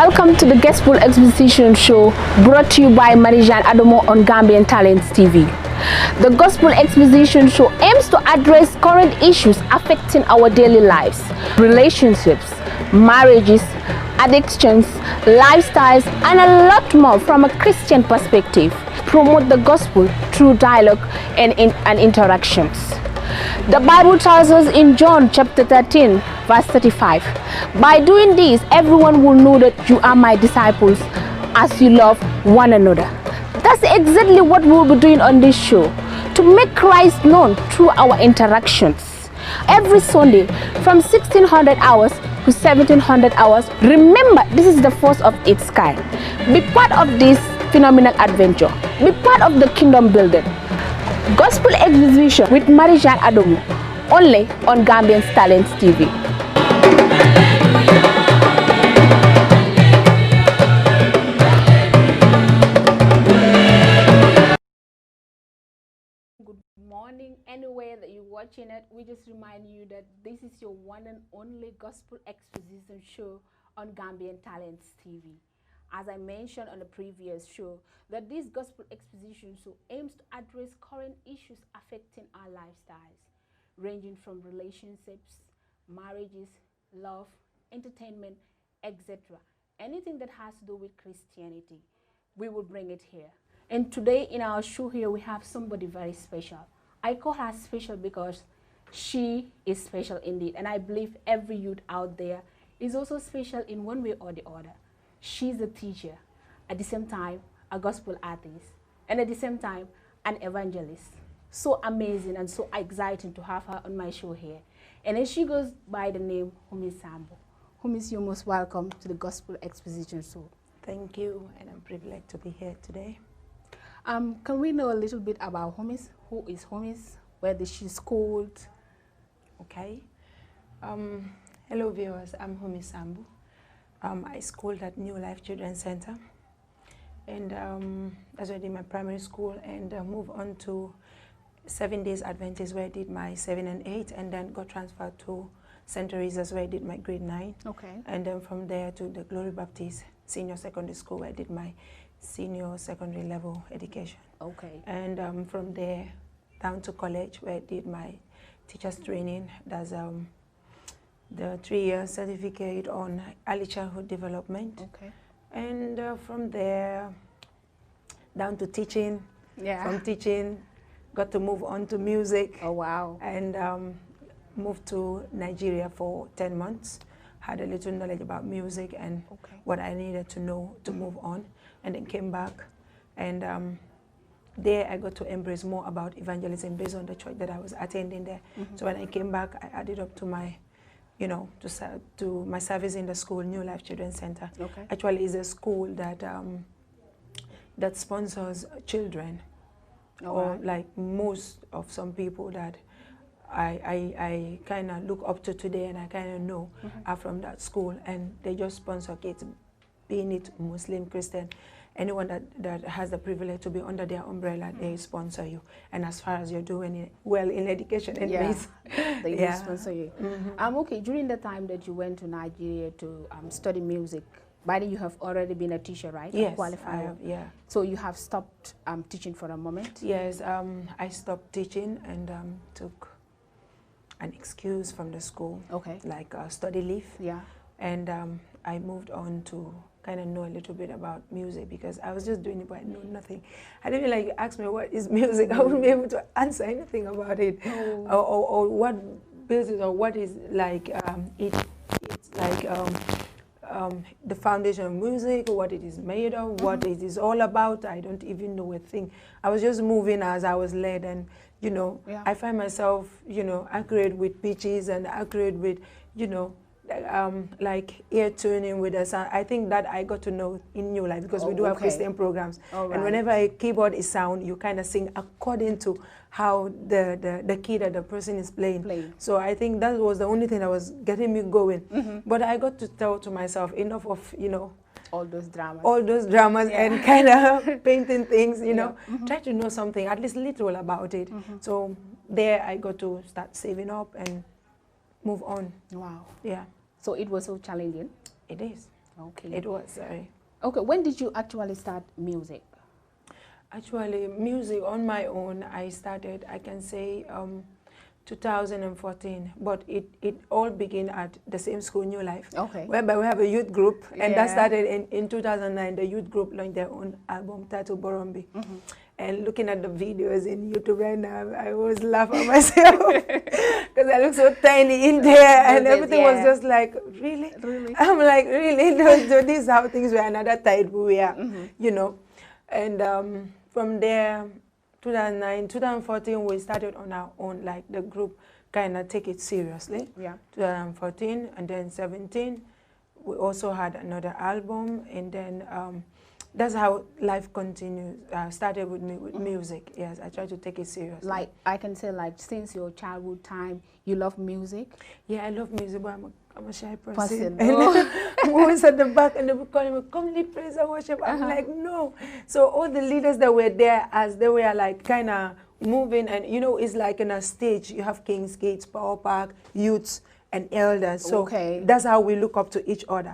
Welcome to the Gospel Exposition show brought to you by Marijan Adomo on Gambian Talents TV. The Gospel Exposition show aims to address current issues affecting our daily lives, relationships, marriages, addictions, lifestyles, and a lot more from a Christian perspective. Promote the gospel through dialogue and interactions. The Bible tells us in John chapter 13, verse 35, by doing this, everyone will know that you are my disciples as you love one another. That's exactly what we'll be doing on this show, to make Christ known through our interactions. Every Sunday from 1600 hours to 1700 hours. Remember, this is the first of its kind. Be part of this phenomenal adventure. Be part of the kingdom building. Gospel Exposition with Marijan Adomo, only on Gambian Talents TV. Good morning, anywhere that you're watching it. We just remind you that this is your one and only Gospel Exposition show on Gambian Talents TV. As I mentioned on the previous show, that this Gospel Exposition show aims to address current issues affecting our lifestyles, ranging from relationships, marriages, love, entertainment, etc. Anything that has to do with Christianity, we will bring it here. And today in our show here, we have somebody very special. I call her special because she is special indeed. And I believe every youth out there is also special in one way or the other. She's a teacher, at the same time, a gospel artist, and at the same time, an evangelist. So amazing and so exciting to have her on my show here. And then she goes by the name Humis Sambou. Humis, you're most welcome to the Gospel Exposition show. Thank you, and I'm privileged to be here today. Can we know a little bit about Humis? Who is Humis? Where did she schooled? Okay. Hello viewers, I'm Humis Sambou. I schooled at New Life Children's Center, and that's where I did my primary school, and moved on to 7 Days Adventist, where I did my 7 and 8, and then got transferred to St. Teresa's, where I did my grade 9. Okay. And then from there to the Glory Baptist Senior Secondary School, where I did my senior secondary level education. Okay. And from there down to college, where I did my teacher's training. That's the 3-year certificate on early childhood development. Okay. And from there down to teaching. Yeah. From teaching, got to move on to music. Oh, wow. And moved to Nigeria for 10 months. Had a little knowledge about music and what I needed to know to move on. And then came back. And there I got to embrace more about evangelism based on the church that I was attending there. So when I came back, I added up to my to my service in the school, New Life Children's Center. Okay. Actually, it's a school that that sponsors children, or like most of some people that I kind of look up to today, and I kind of know are from that school, and they just sponsor kids, being it Muslim, Christian. Anyone that has the privilege to be under their umbrella, they sponsor you. And as far as you're doing well in education, anyways, they will sponsor you. Okay, during the time that you went to Nigeria to study music, by then you have already been a teacher, right? Yes, qualified. I have, yeah. So you have stopped teaching for a moment? Yes, I stopped teaching and took an excuse from the school, like study leave. Yeah. And I moved on to kind of know a little bit about music, because I was just doing it, but I know nothing. I didn't like ask me what is music. I wouldn't be able to answer anything about it, or what business, or what is like it's like the foundation of music, what it is made of, what it is all about. I don't even know a thing. I was just moving as I was led, and I find myself accurate with pitches and accurate with like ear tuning with the sound. I think that I got to know in New Life, because we do have Christian programs. And whenever a keyboard is sound, you kind of sing according to how the key that the person is playing. So I think that was the only thing that was getting me going. But I got to tell to myself, enough of, all those dramas. All those dramas and kind of painting things, try to know something, at least little about it. So there I got to start saving up and move on. Wow. Yeah. So it was so challenging? It is. Okay. It was, sorry. Okay, when did you actually start music? Actually, music on my own, I started, I can say, 2014, but it all began at the same school, New Life, whereby we have a youth group, and that started in 2009. The youth group launched their own album titled Borombi. And looking at the videos in YouTube right now, I always laugh at myself because I look so tiny in there, and everything was just like, really? I'm like, really? So this is how things were. Another tide we were, you know. And from there, 2009, 2014, we started on our own, like the group kind of take it seriously. 2014, and then 17, we also had another album, and then that's how life continues. Started with me with music. Yes, I try to take it seriously. Like I can say, like since your childhood time, you love music. Yeah, I love music, but I'm a shy person. I'm always at the back, and they would call me, "Come lead praise and worship." I'm like, no. So all the leaders that were there, as they were like kind of moving, and you know, it's like in a stage. You have Kings Gates, Power Park, youths, and elders. So that's how we look up to each other.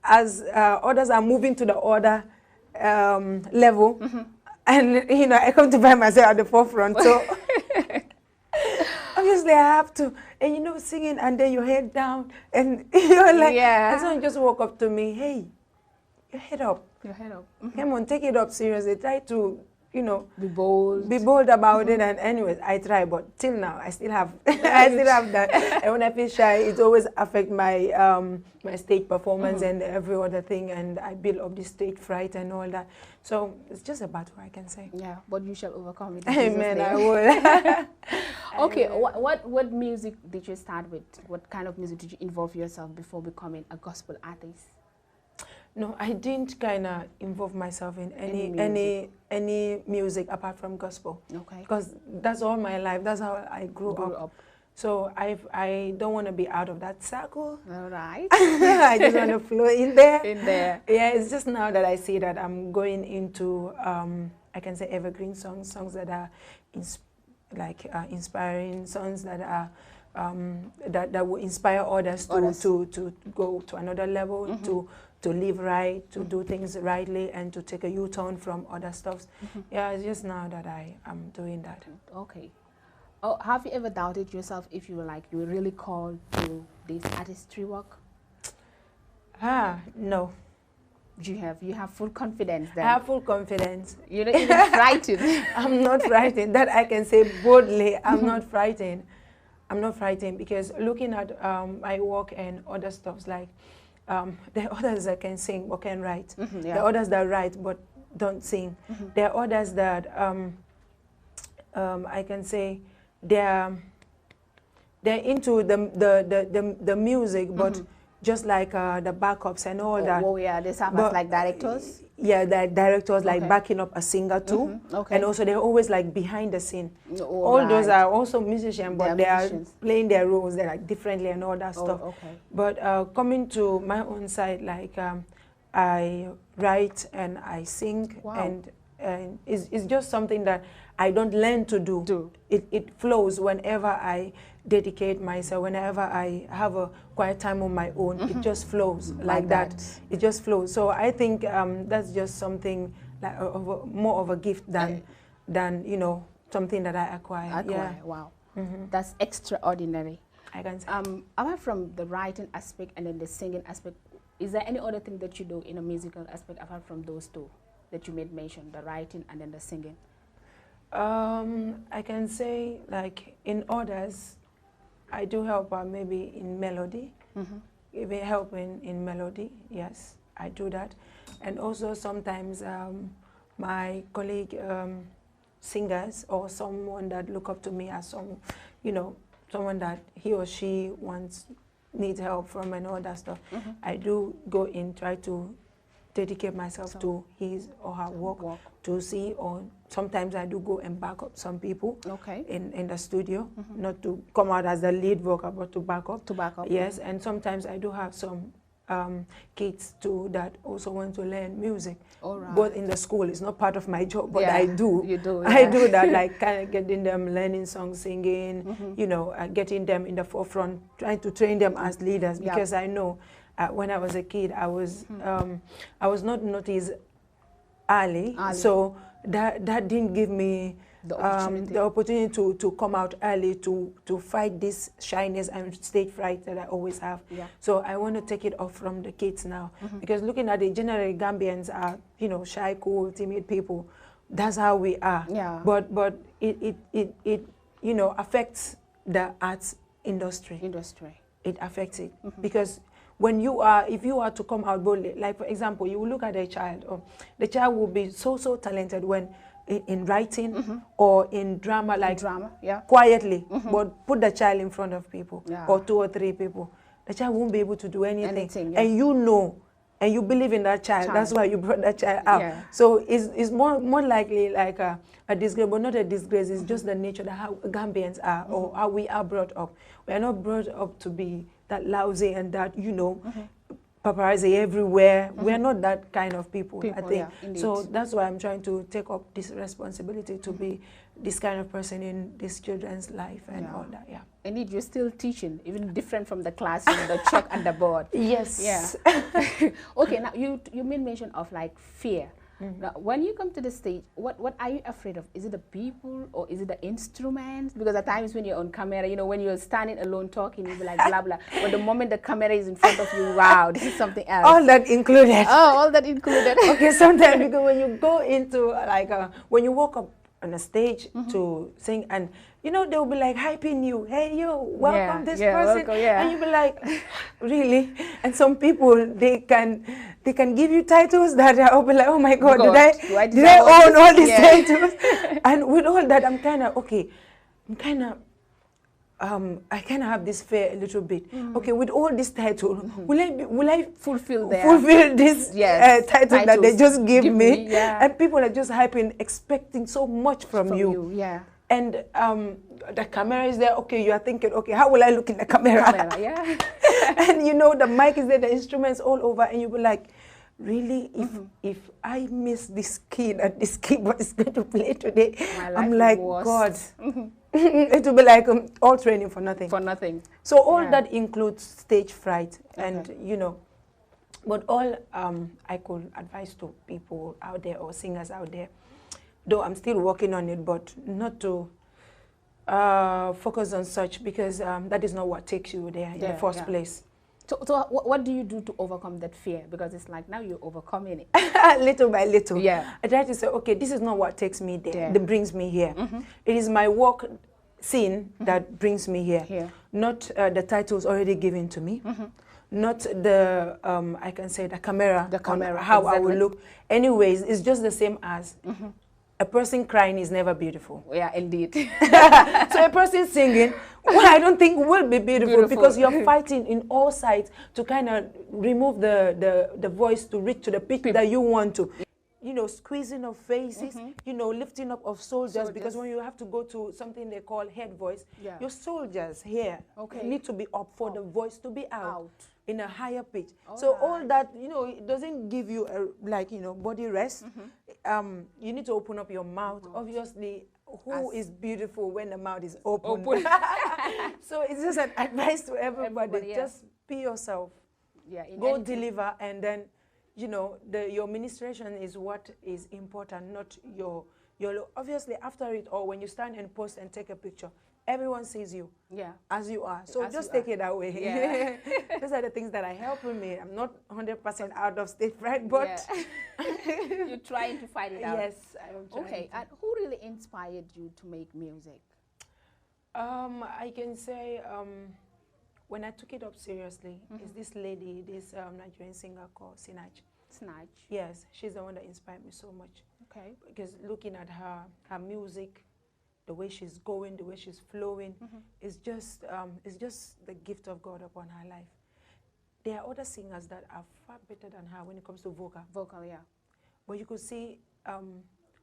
As others are moving to the other level, and you know, I come to find myself at the forefront. So obviously I have to, and you know, singing, and then your head down, and you're like, and someone just walk up to me, "Hey, your head up. Your head up. Come on, take it up seriously. Try to, you know, be bold about it." And anyways, I try, but till now I still have I still have that. And when I feel shy, it always affects my my stage performance and every other thing, and I build up the stage fright and all that. So it's just a battle, I can say. Yeah, but you shall overcome it. Amen. I will. Okay, what music did you start with? What kind of music did you involve yourself before becoming a gospel artist? No, I didn't kind of involve myself in any music apart from gospel. Okay. Because that's all my life. That's how I grew up. So I don't want to be out of that circle. All right. I just want to flow in there. Yeah, it's just now that I see that I'm going into, I can say, evergreen songs that are inspiring, songs that are that will inspire others to go to another level, to live right, to do things rightly, and to take a U-turn from other stuffs. Yeah, it's just now that I am doing that. Okay. Oh, have you ever doubted yourself if you were really called to this artistry work? No. You have full confidence then? I have full confidence. You're not even frightened? I'm not frightened. That I can say boldly. I'm not frightened. I'm not frightened because looking at my work and other stuffs, like there are others that can sing or can write. There are others that write but don't sing. There are others that I can say they're into the music, but just like the backups and all that. Oh yeah, they serve as like directors? Yeah, the directors like backing up a singer too. And also they're always like behind the scene. All those are also musicians, but they are playing their roles like differently and all that stuff. But coming to my own side, like I write and I sing, and it's just something that I don't learn to do. It flows whenever I dedicate myself, whenever I have a quiet time on my own. It just flows like that. It just flows. So I think that's just something like more of a gift than you know, something that I acquire. Yeah. Wow. That's extraordinary. I can say. Apart from the writing aspect and then the singing aspect, is there any other thing that you do in a musical aspect apart from those two that you made mention, the writing and then the singing? I can say, like, in others, I do help maybe in melody. If I help in melody, yes, I do that. And also sometimes my colleague singers or someone that look up to me as someone that he or she needs help from and all that stuff, I do go in, try to dedicate myself to his or her work to see, or sometimes I do go and back up some people in the studio, not to come out as the lead vocal, but to back up. Yes, and sometimes I do have some kids too that also want to learn music. All right. Both in the school, it's not part of my job, but Yeah, I do. You do. I do that, like kind of getting them learning songs, singing, you know, getting them in the forefront, trying to train them as leaders, because I know when I was a kid, I was not noticed early. So that didn't give me the opportunity to come out early, to fight this shyness and stage fright that I always have. So I want to take it off from the kids now, because looking at it, generally Gambians are, you know, shy, cool, timid people. That's how we are. But it you know, affects the arts industry. It affects it because when you are, if you are to come out boldly, like for example, you will look at a child, or the child will be so talented when in writing or in drama, like quietly, but put the child in front of people or 2 or 3 people, the child won't be able to do anything. And you know, and you believe in that child. That's why you brought that child out. So it's more likely like a disgrace, but not a disgrace. It's just the nature that how Gambians are, or how we are brought up. We are not brought up to be that lousy and that, you know, paparazzi everywhere. We are not that kind of people, I think. So that's why I'm trying to take up this responsibility to be this kind of person in these children's life and all that. Indeed, you're still teaching, even different from the classroom, the chalk and the board. Yes. Okay, now you made mention of like fear. Now, when you come to the stage, what are you afraid of? Is it the people or is it the instruments? Because at times when you're on camera, you know, when you're standing alone talking, you'll be like blah, blah. But the moment the camera is in front of you, wow, this is something else. All that included. Oh, all that included. Okay, sometimes because when you go into like, when you walk up on a stage to sing, and you know, they'll be like hyping you, hey, you, welcome this person. Welcome, and you'll be like, really? And some people, they can give you titles that I'll be like, oh my God, did I own all these titles? And with all that, I'm kind of, okay, I'm kind of, I kind of have this fear a little bit. Okay, with all this title, will I fulfill this title that they just give me? And people are just hyping, expecting so much from you. And the camera is there. Okay, you are thinking, okay, how will I look in the camera? And you know, the mic is there, the instruments all over, and you be like, really, if I miss this key that this keyboard is going to play today, I'm like, God. It will be like all training for nothing. So all that includes stage fright, and you know, but all I could advise to people out there or singers out there, though I'm still working on it, but not to focus on such, because that is not what takes you there in the first place. So what do you do to overcome that fear? Because it's like now you're overcoming it. Little by little. I try to say, okay, this is not what takes me there, that brings me here. It is my work scene that brings me here. Not the titles already given to me. Not the, I can say the camera how I will look. Anyways, it's just the same as a person crying is never beautiful. Yeah, indeed. So a person singing, well, I don't think will be beautiful, because you're fighting in all sides to kind of remove the voice to reach to the pitch that you want to. You know, squeezing of faces, you know, lifting up of soldiers, because when you have to go to something they call head voice, your soldiers here need to be up for the voice to be out in a higher pitch. So all that, you know, it doesn't give you a, like, you know, body rest. You need to open up your mouth. Obviously, who is beautiful when the mouth is open? So it's just an advice to everybody. Just be yourself. Go deliver, and then, you know, your ministration is what is important, not your obviously after it, or when you stand and post and take a picture, everyone sees you as you are. So just take it that way. Those are the things that are helping me. I'm not 100% out of stage fright, but you're trying to fight it out. Yes, I'm trying. Okay, and who really inspired you to make music? I can say when I took it up seriously, is this lady, this Nigerian singer called Sinach. Yes, she's the one that inspired me so much. Okay. Because looking at her music, the way she's going, the way she's flowing, is just the gift of God upon her life. There are other singers that are far better than her when it comes to vocal. But you could see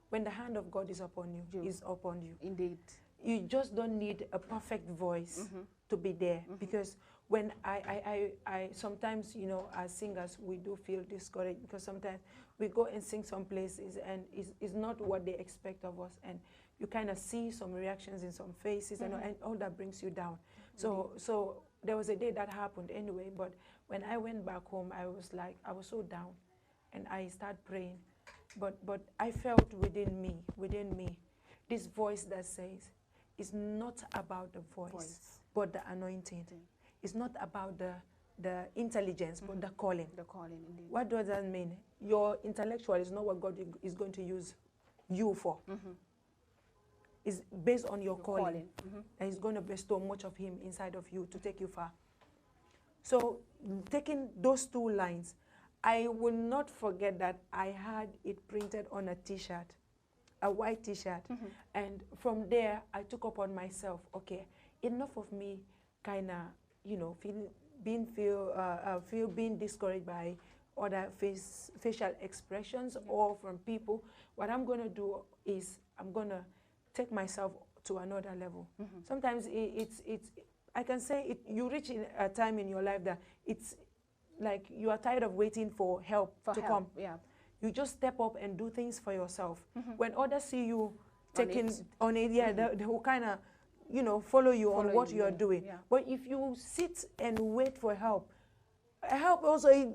when the hand of God is upon you, is upon you. Indeed. You just don't need a perfect voice to be there, because when I sometimes, you know, as singers, we do feel discouraged, because sometimes we go and sing some places and it's not what they expect of us, and you kind of see some reactions in some faces, and all that brings you down. So there was a day that happened anyway, but when I went back home, I was so down, and I started praying, but I felt within me, this voice that says, it's not about the voice. But the anointing. It's not about the intelligence, but the calling. The calling, indeed. What does that mean? Your intellectual is not what God is going to use you for. It's based on your calling. And He's going to bestow much of Him inside of you to take you far. So taking those two lines, I will not forget that I had it printed on a T-shirt, a white T-shirt. And from there, I took upon myself, okay, enough of me kind of, you know, being discouraged by other facial expressions or from people. What I'm going to do is I'm going to take myself to another level. Sometimes I can say you reach a time in your life that it's like you are tired of waiting for help to come. Yeah. You just step up and do things for yourself. When others see you taking on it, they will kind of, you know, follow you on what you are doing. Yeah. But if you sit and wait for help also,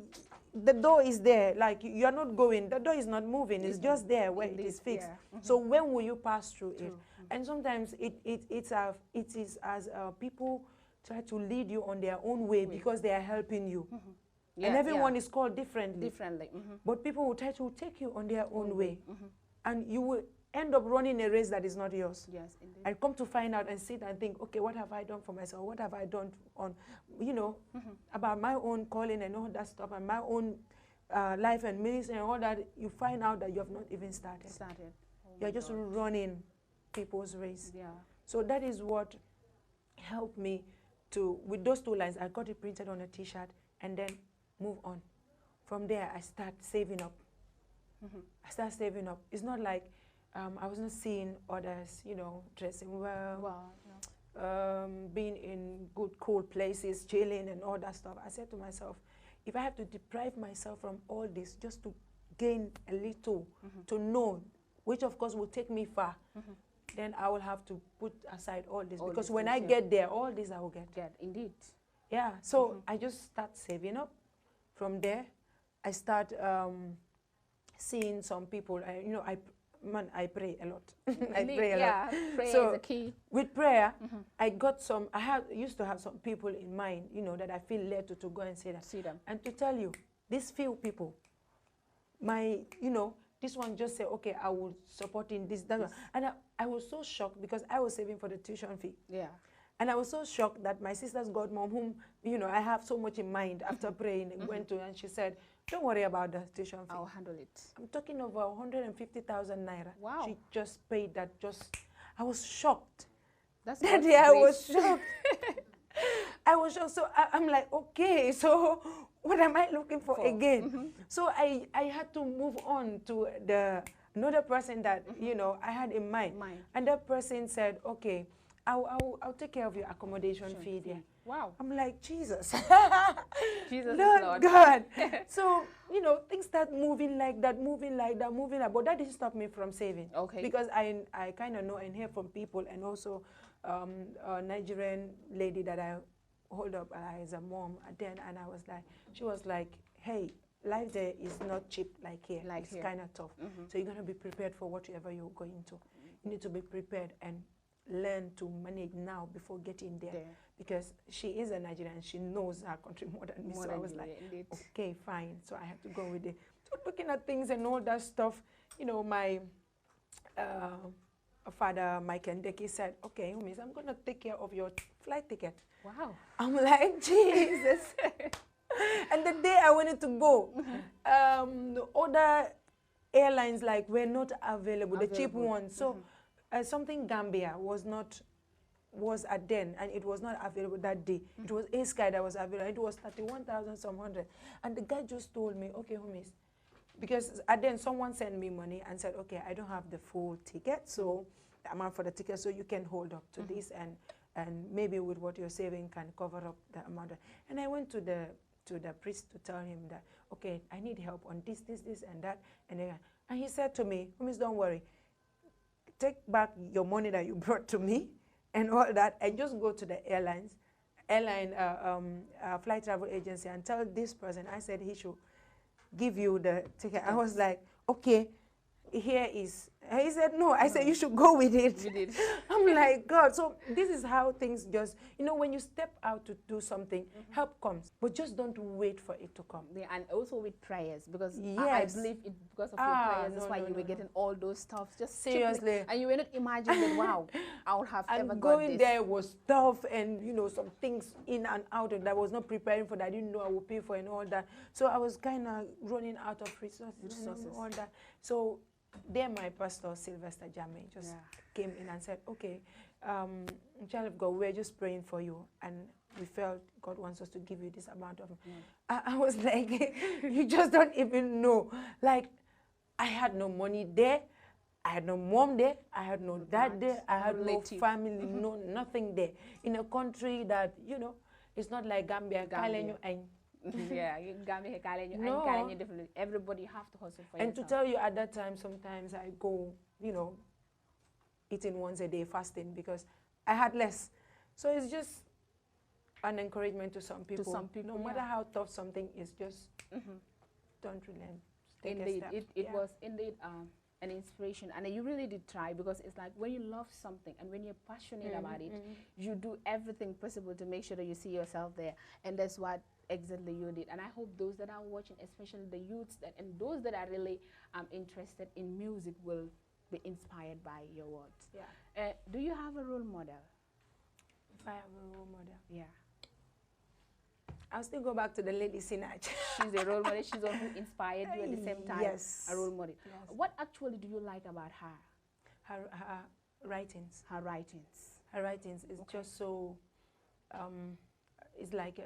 the door is there. Like, you are not going, the door is not moving. It's just there where it is fixed. Yeah. So when will you pass through it? And sometimes it is as people try to lead you on their own way because they are helping you. And everyone is called differently. But people will try to take you on their own way. And you will end up running a race that is not yours. Yes, indeed. And come to find out and sit and think, okay, what have I done for myself? What have I done on, you know, about my own calling and all that stuff, and my own life and ministry and all that. You find out that you have not even started. You're just running people's race. Yeah. So that is what helped me to, with those two lines, I got it printed on a T-shirt and then move on. From there, I start saving up. I start saving up. It's not like I was not seeing others, you know, dressing well, being in good, cool places, chilling and all that stuff. I said to myself, if I have to deprive myself from all this just to gain a little, to know, which of course will take me far, then I will have to put aside all this. Because when I get there, all this I will get. Indeed. Yeah, so I just start saving up. From there, I start seeing some people. You know, I pray a lot. I pray a lot. Prayer so is the key. With prayer, I got some. Used to have some people in mind, you know, that I feel led to go and see them. And to tell you, these few people, you know, this one just said, okay, I will support in this, that one. And I was so shocked because I was saving for the tuition fee. Yeah. And I was so shocked that my sister's godmom, whom, you know, I have so much in mind after praying, went to, and she said, don't worry about the tuition fee. I'll handle it. I'm talking over 150,000 naira. Wow. She just paid that. I was shocked. That day I was shocked. I was shocked. So I'm like, okay, so what am I looking for again? So I had to move on to another person that, you know, I had in mind. And that person said, okay, I'll take care of your accommodation fee there. Wow. I'm like, Jesus. Jesus Lord God. So, you know, things start moving like that. But that didn't stop me from saving. Okay. Because I kind of know and hear from people, and also a Nigerian lady that I hold up as a mom then, and she was like, hey, life there is not cheap like here. It's kind of tough. So you're going to be prepared for whatever you're going to. You need to be prepared and learn to manage now before getting there. Because she is a Nigerian, she knows her country more than me. So I was like, okay, fine. So I have to go with it. So looking at things and all that stuff, you know, my father, Mike Ndeki, said, okay, Humis, I'm going to take care of your flight ticket. Wow. I'm like, Jesus. And the day I wanted to go, the other airlines were not available, the cheap ones. So something Gambia was at then, and it was not available that day. It was A-Sky that was available. It was 31,000 some hundred. And the guy just told me, okay, Humis, because at then someone sent me money and said, okay, I don't have the full ticket, so the amount for the ticket, so you can hold up to this, and and maybe with what you're saving can cover up the amount. And I went to the priest to tell him that, okay, I need help on this, and that. And he said to me, Humis, don't worry. Take back your money that you brought to me and all that, and just go to the flight travel agency and tell this person, I said he should give you the ticket. I was like, okay, here is. He said, no. I said, you should go with it. You did. I'm like, God. So this is how things just, when you step out to do something, help comes. But just don't wait for it to come. Yeah, and also with prayers, because yes. I believe it because of your prayers. That's why you were getting all those stuff. Just seriously. Simply, and you were not imagining, wow, I would have ever got this. And going there was tough, and some things in and out, and I was not preparing for that. I didn't know I would pay for and all that. So I was kind of running out of resources. And all that. So there my pastor, Sylvester Jame, just came in and said, okay, child of God, we're just praying for you. And we felt God wants us to give you this amount of I was like, you just don't even know. Like, I had no money there. I had no mom there. I had no dad there. I had no family, no nothing there. In a country that, it's not like Gambia. Yeah, no. Everybody have to hustle for and yourself. To tell you, at that time, sometimes I go, eating once a day, fasting, because I had less. So it's just an encouragement to some people. No matter how tough something is, just don't relent. Take a step. It was indeed an inspiration, and you really did try, because it's like when you love something and when you're passionate about it, you do everything possible to make sure that you see yourself there, and that's what exactly you did. And I hope those that are watching, especially the youths and those that are really interested in music, will be inspired by your words. Yeah. Do you have a role model? If I have a role model? Yeah. I'll still go back to the lady Sinach. She's a role model. She's the one who inspired you at the same time. Yes. A role model. Yes. What actually do you like about her? Her writings. Her writings. Her writings is just so, it's like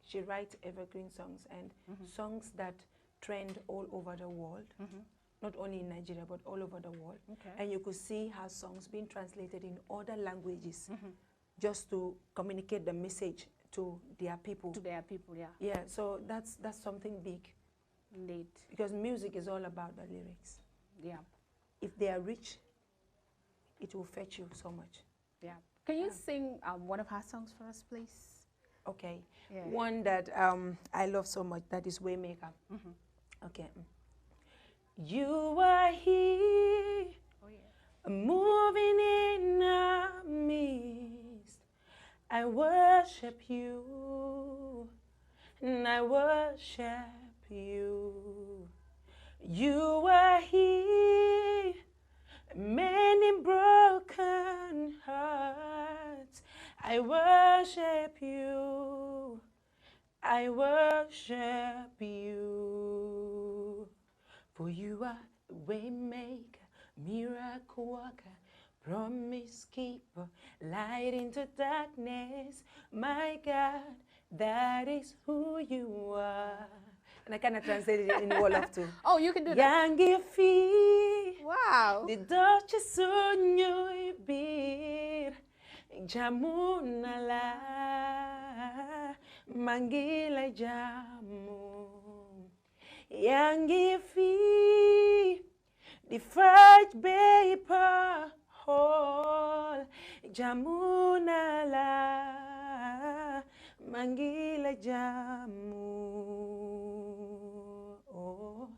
she writes evergreen songs, and songs that trend all over the world, not only in Nigeria, but all over the world. Okay. And you could see her songs being translated in other languages just to communicate the message to their people. To their people, yeah. Yeah, so that's something big. Indeed. Because music is all about the lyrics. Yeah. If they are rich, it will fetch you so much. Yeah. Can you sing one of her songs for us, please? Okay. Yeah. One that I love so much, that is Waymaker. Okay. You are here, moving in our midst. I worship you, and I worship you. You are here, many broken hearts. I worship you, I worship you. For you are waymaker, miracle worker, promise keeper, light into darkness. My God, that is who you are. And I kind of translated it in Wolof too. Oh, you can do that. Yangifi. Wow. The Dutch sunyo ibir. Jamunala. Mangila jamu. Yangifi. The first paper hole. Jamunala. Mangila jamu. Oh,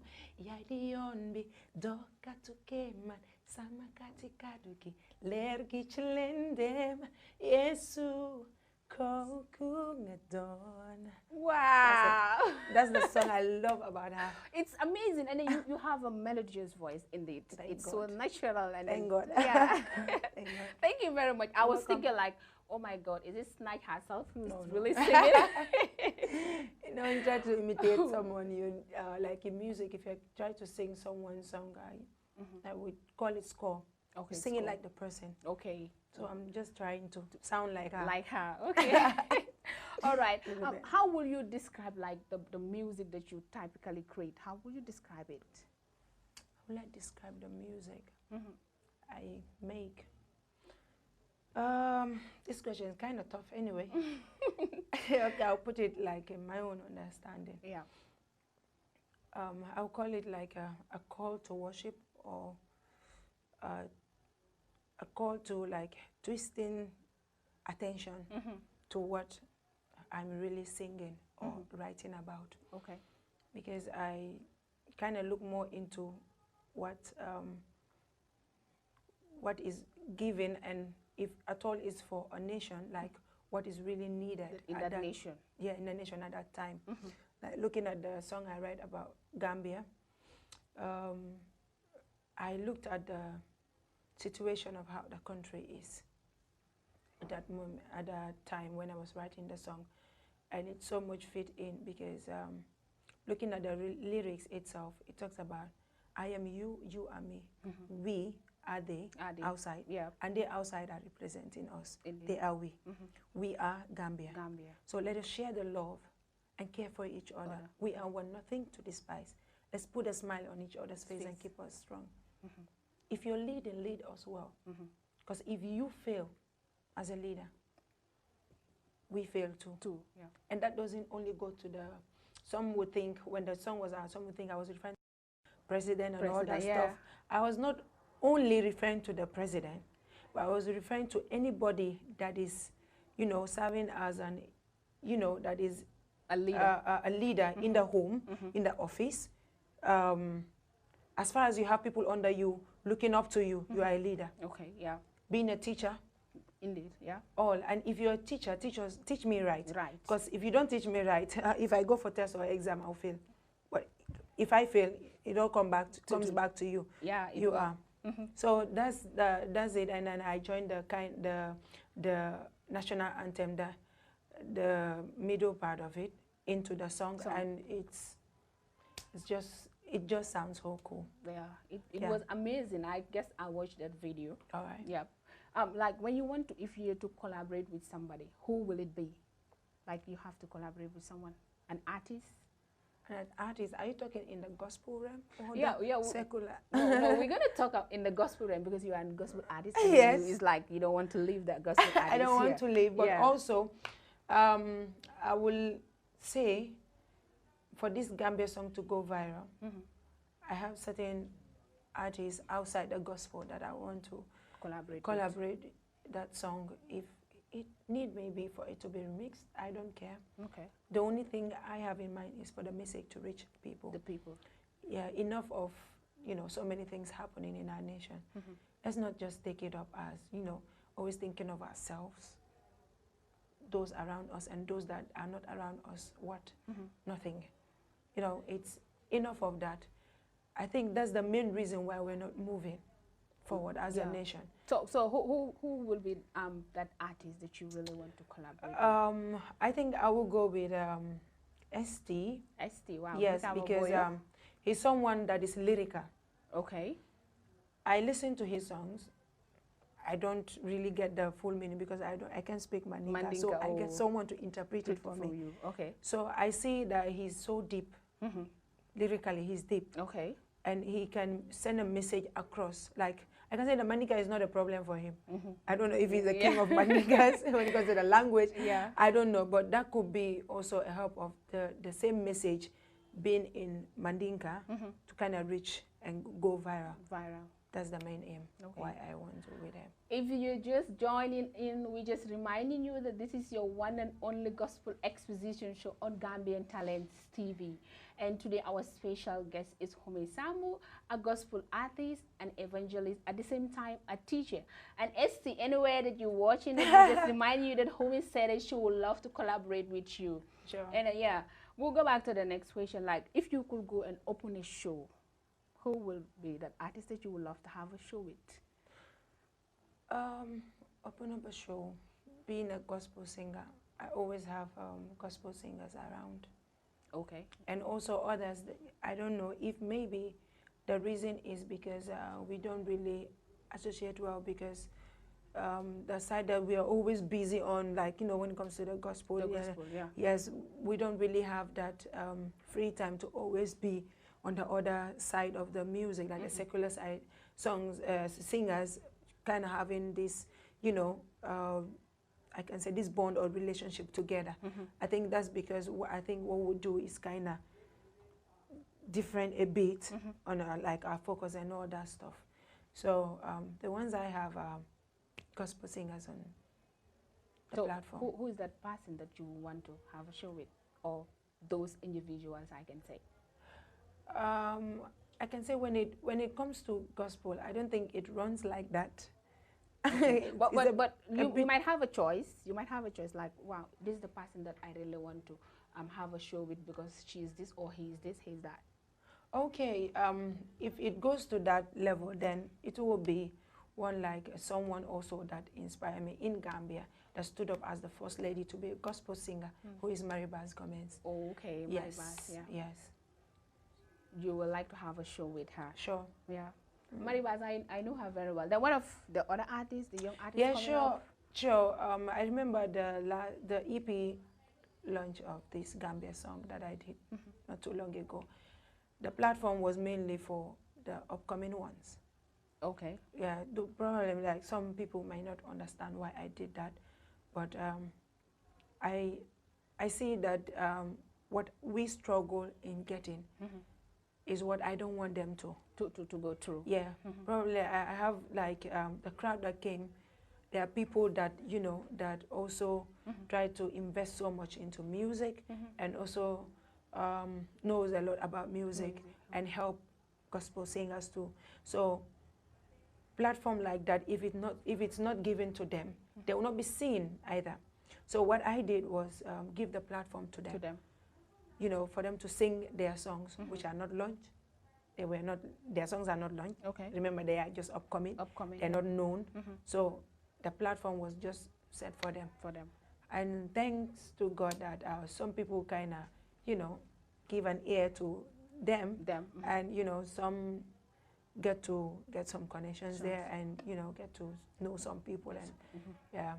yadi onbi doka tukeman sama katika duki lergi chlendem Yesu koku ngadon. Wow. That's the song I love about her. It's amazing, and then you have a melodious voice indeed. It's so natural, and thank God. Yeah. Thank God. Thank you very much. I was thinking like, oh my God, is it Snatch herself who's really singing? You try to imitate someone, like in music, if you try to sing someone's song, I would call it score. Okay, sing it like the person. Okay. So I'm just trying to sound like her. Like her, okay. All right. How will you describe like the music that you typically create? How will you describe it? How will I describe the music I make? This question is kind of tough anyway. Okay, I'll put it like in my own understanding. Yeah. I'll call it like a call to worship, or a call to like twisting attention to what I'm really singing or writing about. Okay. Because I kind of look more into what is given, and if at all is for a nation, like what is really needed in that nation. Yeah, in the nation at that time. Like looking at the song I write about Gambia, I looked at the situation of how the country is at that moment, at that time when I was writing the song, and it so much fit in because looking at the lyrics itself, it talks about I am you, you are me, we are they, outside, and they outside are representing us. Indeed. They are we. We are Gambia. So let us share the love and care for each other. We are one, nothing to despise. Let's put a smile on each other's face and keep us strong. If you're leading, lead us well. Because if you fail as a leader, we fail too. And that doesn't only go to the, some would think, when the song was out, some would think I was referring to president and all that stuff. I was not only referring to the president, but I was referring to anybody that is, you know, serving as an, you know, that is a leader in the home, in the office. As far as you have people under you, looking up to you, you are a leader. Okay, yeah. Being a teacher. Indeed, yeah. All. And if you're a teacher, teach me right. Right. Because if you don't teach me right, if I go for test or exam, I'll fail. But if I fail, it all comes back to you. Yeah. You are. So that's it. And then I joined the national anthem, the middle part of it, into the song, and it just sounds so cool. Yeah, it was amazing. I guess I watched that video. All right. Yeah. Like when you want to, if you're to collaborate with somebody, who will it be? Like you have to collaborate with someone, an artist. An artist? Are you talking in the gospel realm? Or secular? No, we're gonna talk in the gospel realm because you are a gospel artist. Yes. It's like you don't want to leave that gospel artist. I don't want to leave, but also, I will say, for this Gambia song to go viral, I have certain artists outside the gospel that I want to collaborate that song. If it need maybe for it to be remixed, I don't care. Okay. The only thing I have in mind is for the message to reach people. The people. Yeah, enough of, you know, so many things happening in our nation. Let's not just take it up as, you know, always thinking of ourselves, those around us, and those that are not around us, what? Nothing. You know, it's enough of that. I think that's the main reason why we're not moving forward as a nation. So who will be that artist that you really want to collaborate with? I think I will go with ST. ST, wow. Yes, because he's someone that is lyrical. Okay. I listen to his songs. I don't really get the full meaning because I can't speak Mandinka, so I get someone to interpret it for me. You. Okay. So I see that he's so deep. Lyrically, he's deep. Okay. And he can send a message across. Like, I can say the Mandinka is not a problem for him. I don't know if he's the king of Mandinkas when it comes to the language. Yeah. I don't know, but that could be also a help of the same message being in Mandinka to kind of reach and go viral. That's the main aim, why I want to with him. If you're just joining in, we're just reminding you that this is your one and only Gospel Exposition show on Gambian Talents TV. And today our special guest is Humis Sambou, a gospel artist, an evangelist, at the same time a teacher. And ST, anywhere that you're watching it, we just remind you that Humis said that she would love to collaborate with you. Sure. And yeah, we'll go back to the next question. Like, if you could go and open a show, who will be that artist that you would love to have a show with? Open up a show. Being a gospel singer, I always have gospel singers around. Okay. And also others, I don't know if maybe the reason is because we don't really associate well because the side that we are always busy on, like, you know, when it comes to the gospel. Yes, we don't really have that free time to always be on the other side of the music, like the secular side, singers kind of having this, you know, I can say this bond or relationship together. I think that's because I think what we do is kind of different a bit on like our focus and all that stuff. So the ones I have are gospel singers on the platform. Who is that person that you want to have a show with, or those individuals, I can say? I can say when it comes to gospel, I don't think it runs like that. Okay. but you might have a choice. You might have a choice like, wow, this is the person that I really want to have a show with because she is this or he is this, he is that. Okay, if it goes to that level, then it will be one like someone also that inspired me in Gambia, that stood up as the first lady to be a gospel singer, who is Maribaz Gomez. Oh, okay, yes, Maribaz, yeah. Yes. You would like to have a show with her? Sure. Yeah. Maribaz, I know her very well. Then one of the other artists, the young artists. Yeah, sure, sure. I remember the EP launch of this Gambia song that I did not too long ago. The platform was mainly for the upcoming ones. Okay. Yeah, the problem, like some people might not understand why I did that, but I see that what we struggle in getting is what I don't want them to go through. Yeah, probably I have like the crowd that came. There are people that, you know, that also try to invest so much into music and also knows a lot about music and help gospel singers too. So platform like that, if it's not given to them, they will not be seen either. So what I did was give the platform to them. You know, for them to sing their songs, which are not launched. Their songs are not launched. Okay. Remember, they are just upcoming. They're not known. So the platform was just set for them. And thanks to God that some people kind of, you know, give an ear to them. And, you know, some get some connections there and, you know, get to know some people. And yeah.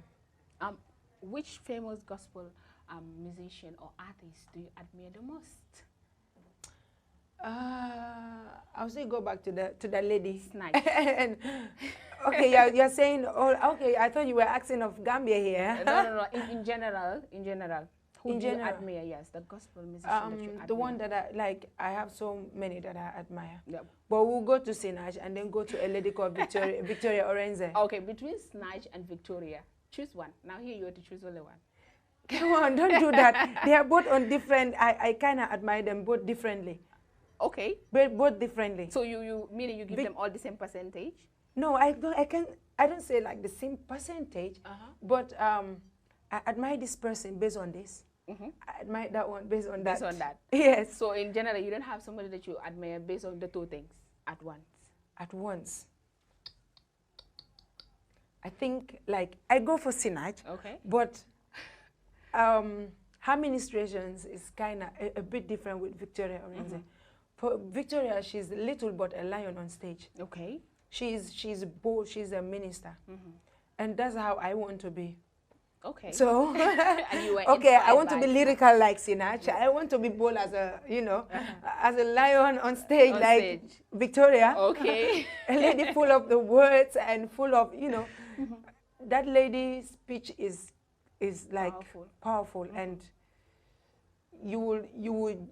Which famous gospel musician or artist do you admire the most? I'll say go back to the lady. Snatch. And, okay, you're saying, oh, okay, I thought you were asking of Gambia here. No. In general. Who do you admire? Yes, the gospel musician that you admire. The one that I have so many that I admire. Yep. But we'll go to Sinach and then go to a lady called Victoria Orenze. Okay, between Snatch and Victoria, choose one. Now here you have to choose only one. Come on, don't do that. They are both on different, I kind of admire them both differently. Okay. Both differently. So you meaning you give them all the same percentage? No, I don't say like the same percentage, but I admire this person based on this. I admire that one based on that. Based on that. Yes. So in general, you don't have somebody that you admire based on the two things at once. At once. I think like I go for Sinach. Okay. But her ministrations is kind of a bit different with Victoria Orenze. For Victoria, she's little but a lion on stage. Okay. She's bold. She's a minister, and that's how I want to be. Okay. So, and you were okay, I want to be lyrical like Sinach. I want to be bold as a, you know, as a lion on stage Victoria. Okay. A lady full of the words and full of, you know, that lady's speech is like powerful, and you would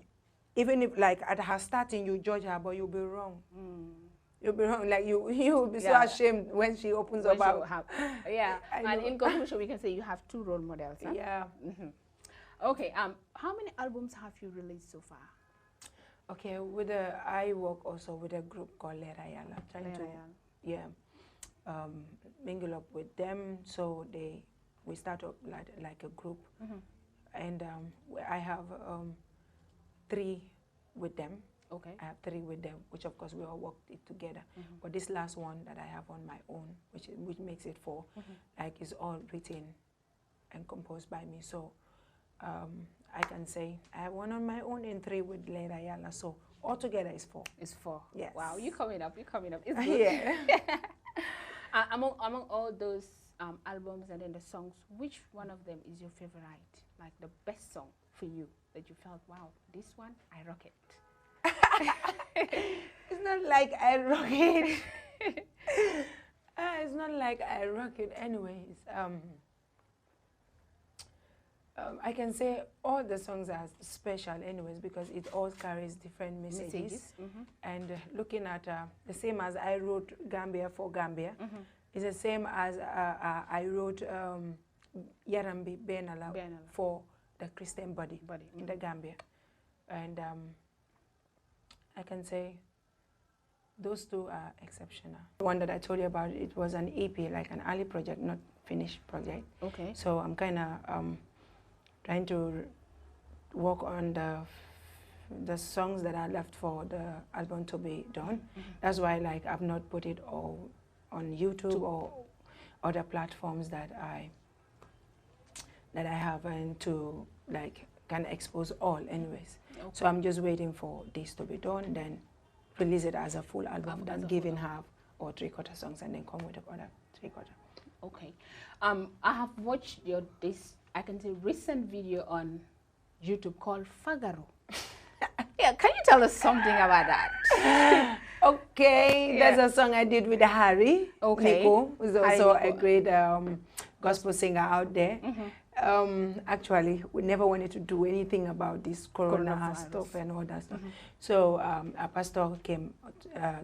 even if like at her starting you judge her, but you'll be wrong. You'll be wrong. Like you'll be so ashamed when she opens up. Yeah. And in conclusion, we can say you have two role models. Huh? Yeah. Okay. How many albums have you released so far? Okay. I work also with a group called Lera Yala, trying to mingle up with them. So we start up like a group, and I have 3 with them. Okay. I have 3 with them, which of course we all worked it together. But this last one that I have on my own, which makes it 4, like is all written and composed by me. So I can say I have 1 on my own and 3 with Leila Yala. So altogether it's 4. It's 4. Yes. Wow, you're coming up. It's good. Yeah. Among all those albums and then the songs, which one of them is your favorite? Like the best song for you that you felt, wow, this one, I rock it. It's not like I rock it. It's not like I rock it anyways. I can say all the songs are special anyways because it all carries different messages. And looking at the same as I wrote Gambia for Gambia, it's the same as I wrote Yarambi Benala for the Christian body in the Gambia. And I can say those two are exceptional. The one that I told you about, it was an EP, like an early project, not finished project. Okay. So I'm kind of trying to work on the songs that are left for the album to be done. That's why like I've not put it all on YouTube or other platforms that I have and to like can expose all anyways. Okay. So I'm just waiting for this to be done, then release it as a full album, then give in half or 3/4 songs and then come with the other 3/4. Okay. I have watched your I can say recent video on YouTube called Fagaro. Yeah, can you tell us something about that? Okay, yeah. That's a song I did with Harry. Okay. Nico, who's also a great gospel singer out there. Actually, we never wanted to do anything about this corona stuff and all that stuff. So our pastor came,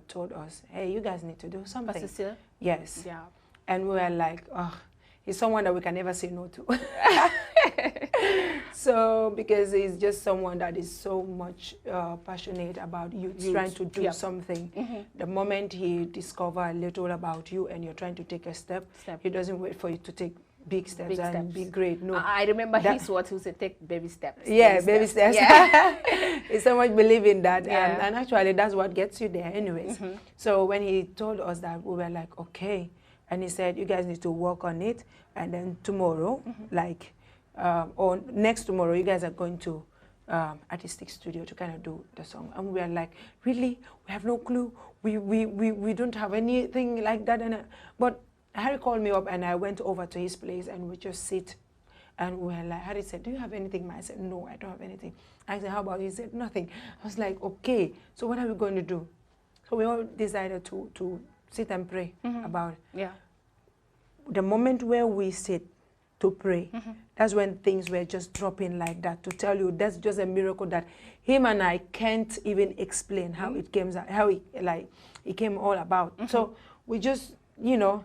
told us, hey, you guys need to do something. Pastor Sil? Yes. Yeah. And we were like, oh, he's someone that we can never say no to. So, because he's just someone that is so much passionate about you trying to do something. The moment he discovers a little about you and you're trying to take a step, he doesn't wait for you to take big steps and be great. No, I remember his words, who said take baby steps. Yeah, baby steps. Yeah. He so much believe in that. Yeah. And actually that's what gets you there anyways. So when he told us that, we were like, okay. And he said, you guys need to work on it. And then tomorrow, like, or next tomorrow, you guys are going to artistic studio to kind of do the song. And we are like, really? We have no clue. We don't have anything like that. And but Harry called me up and I went over to his place and we just sit. And we were like, Harry said, do you have anything? I said, no, I don't have anything. I said, how about you? He said, nothing. I was like, okay, so what are we going to do? So we all decided to sit and pray about it. Yeah. The moment where we sit to pray, that's when things were just dropping like that. To tell you, that's just a miracle that him and I can't even explain how it came, how it came all about. So we just, you know,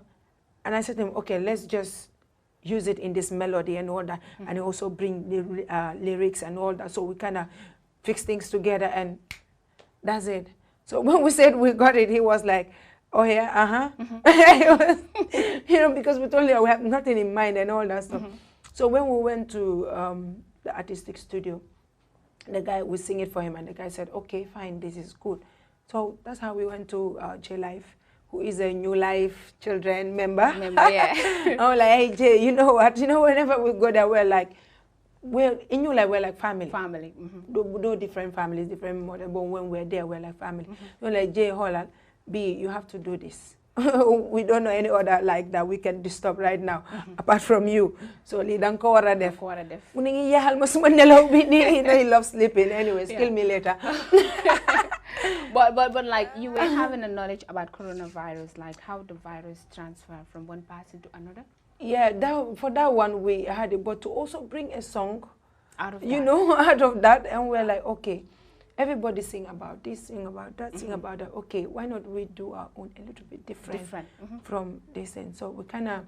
and I said to him, okay, let's just use it in this melody and all that, and also bring the lyrics and all that, so we kind of fix things together, and that's it. So when we said we got it, he was like, oh yeah, you know, because we told you we have nothing in mind and all that stuff. So when we went to the artistic studio, the guy would sing it for him, and the guy said, okay, fine, this is good. So that's how we went to J Life, who is a New Life Children member. Yeah. I'm like, hey Jay, you know what? You know, whenever we go there, we're like, in New Life, we're like family. Family. Do different families, different mothers, but when we're there, we're like family. You're like, Jay, Holland, B, you have to do this. We don't know any other like that we can disturb right now, apart from you. So, he loves sleeping. Anyways, kill me later. But like, you were having a knowledge about coronavirus, like how the virus transfer from one person to another? Yeah, for that one we had it, but to also bring a song out of that. You know, out of that, and we're like, okay, everybody sing about this, sing about that, sing about that. Okay, why not we do our own a little bit different from this? And so we kind of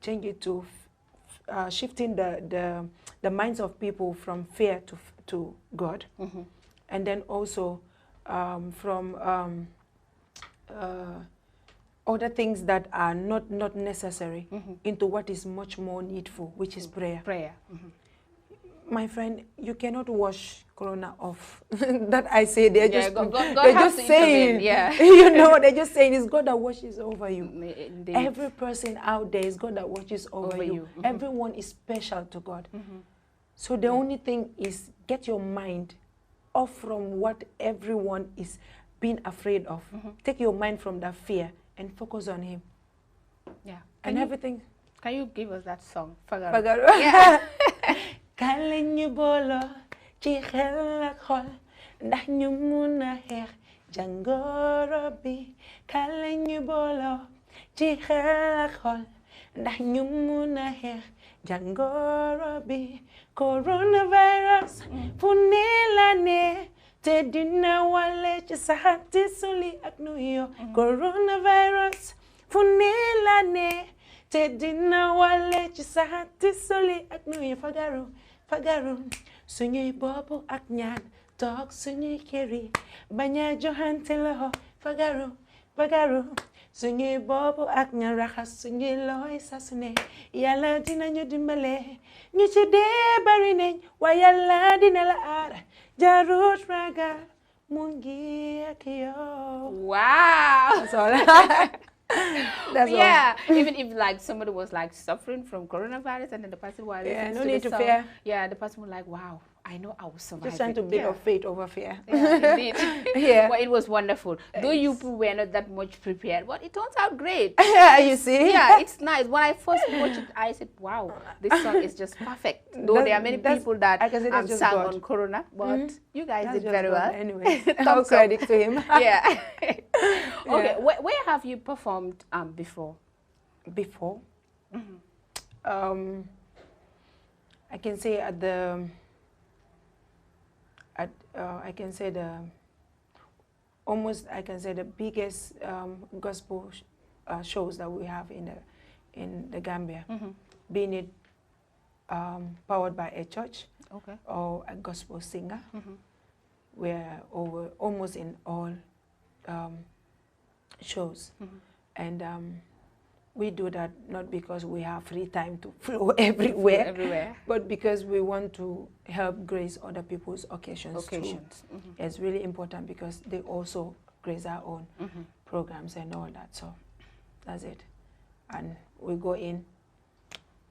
change it to shifting the minds of people from fear to God, and then also from other things that are not necessary into what is much more needful, which is prayer. My friend, you cannot wash corona off. That I say, they're just saying, you know, they're just saying it's God that watches over you. Indeed. Every person out there is God that watches over you. Everyone is special to God. So the only thing is get your mind off from what everyone is being afraid of. Take your mind from that fear and focus on Him. Yeah. And everything. Can you give us that song? Fagaro. Yeah. Kale ñu bolo ci xel ak xol ndax ñu mëna xeex jàngoro bi kale ñu bolo ci xel ak xol ndax ñu mun a xeex jàngoro bi coronavirus fu ne la ne te dina wàlle ci saxati suli ak nuyo coronavirus fu ne la ne te dina wàlle ci saxati suli ak nuyo fagaru fagaru suñuy bopp ak ñaan toog suñuy kër yi bañ a joxante loxo fagaru fagaru suñuy bopp ak ñaan raxas suñuy loxo saa su ne yàlla dinañu dimbale ñu ci dee bari nañ waaye yàlla dina la aar jarut ragal mu ngi ak yow. Wow. That's all. That's yeah, all. even if like somebody was like suffering from coronavirus and then the person was No need to fear. Yeah, the person was like, wow, I know I will survive. Just trying to build up faith over fear. Yeah, indeed. Yeah. Well, it was wonderful. Though you were not that much prepared, but it turns out great. You see? Yeah, it's nice. When I first watched it, I said, wow, this song is just perfect. Though there are many people that sang on Corona, but you guys did very well. Anyway, all credit to him. Yeah. Okay, where have you performed before? Before? I can say at the... I can say the biggest gospel shows that we have in the Gambia, being it powered by a church or a gospel singer. We're almost in all shows, and we do that not because we have free time to flow everywhere, but because we want to help grace other people's occasions too. It's really important because they also grace our own programs and all that. So that's it. And we go in,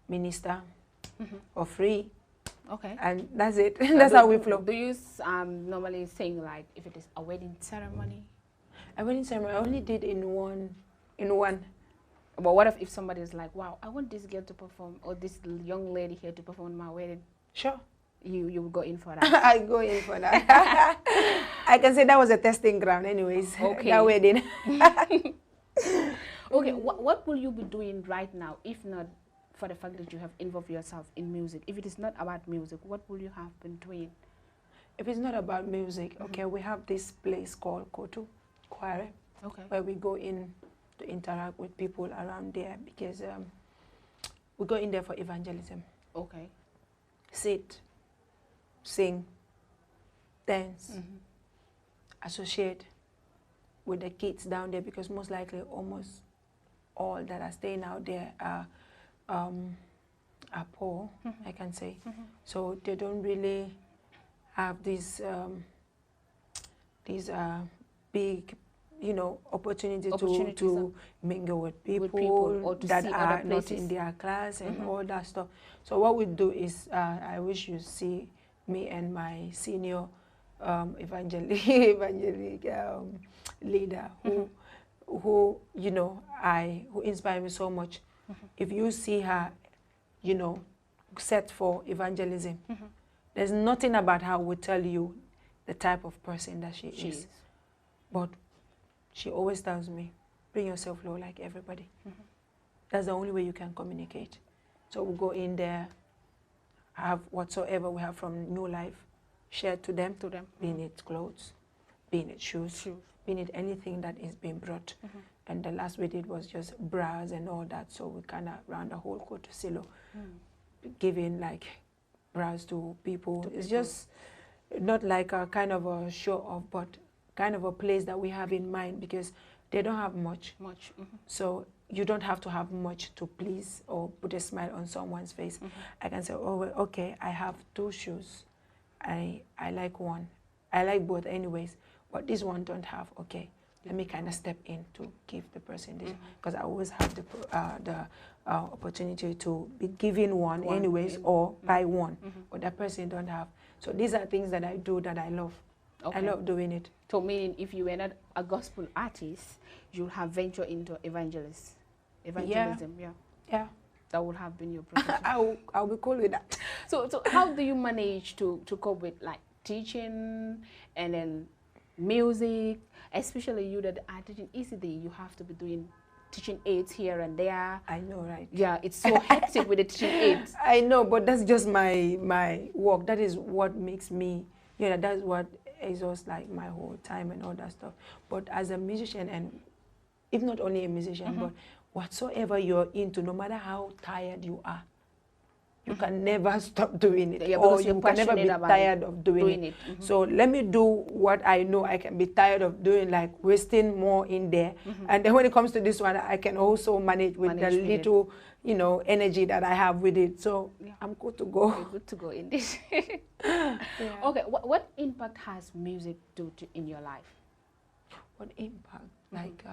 minister for free. Okay. And that's it. That's how we flow. Do you normally sing like if it is a wedding ceremony? A wedding ceremony I only did in one. But what if somebody is like, wow, I want this girl to perform or this young lady here to perform my wedding? Sure. You will go in for that? I go in for that. I can say that was a testing ground anyways, that wedding. Okay, what will you be doing right now if not for the fact that you have involved yourself in music? If it is not about music, what will you have been doing? If it's not about music, okay, we have this place called Kotu, Kware, where we go in to interact with people around there because we go in there for evangelism. Okay. Sit, sing, dance, associate with the kids down there because most likely almost all that are staying out there are poor, I can say. So they don't really have these big, opportunity to mingle with people or to that see are other not in their class and all that stuff. So what we do is, I wish you see me and my senior evangelic leader who inspired me so much. If you see her, set for evangelism, there's nothing about her will tell you the type of person that she is. But she always tells me, bring yourself low like everybody. That's the only way you can communicate. So we go in there, have whatsoever we have from New Life, share to them, being it clothes, being it shoes, being it anything that is being brought. And the last we did was just bras and all that. So we kind of ran the whole Kotu Silo, giving like bras to people. It's just not like a kind of a show off, but kind of a place that we have in mind because they don't have much. So you don't have to have much to please or put a smile on someone's face. I can say, oh, well, okay, I have 2 shoes. I like one. I like both anyways, but this one don't have, okay. Let me kind of step in to give the person this, because I always have the opportunity to be given one anyways or buy one, but that person don't have. So these are things that I do that I love. I love doing it. So meaning if you were not a gospel artist, you'll have ventured into evangelism. Yeah. That would have been your profession. I'll be cool with that. So how do you manage to cope with like teaching and then music, especially you that are teaching ECD, you have to be doing teaching aids here and there. I know, right? Yeah, it's so hectic with the teaching aids. I know, but that's just my work. That is what makes me, that's what exhausts like my whole time and all that stuff. But as a musician, and if not only a musician, but whatsoever you're into, no matter how tired you are, you can never stop doing it, or you can never be tired of doing it. So let me do what I know I can be tired of doing, like wasting more in there. And then when it comes to this one, I can also manage with the little, energy that I have with it. So I'm good to go. You're good to go in this. Okay, what impact has music in your life? What impact? Like,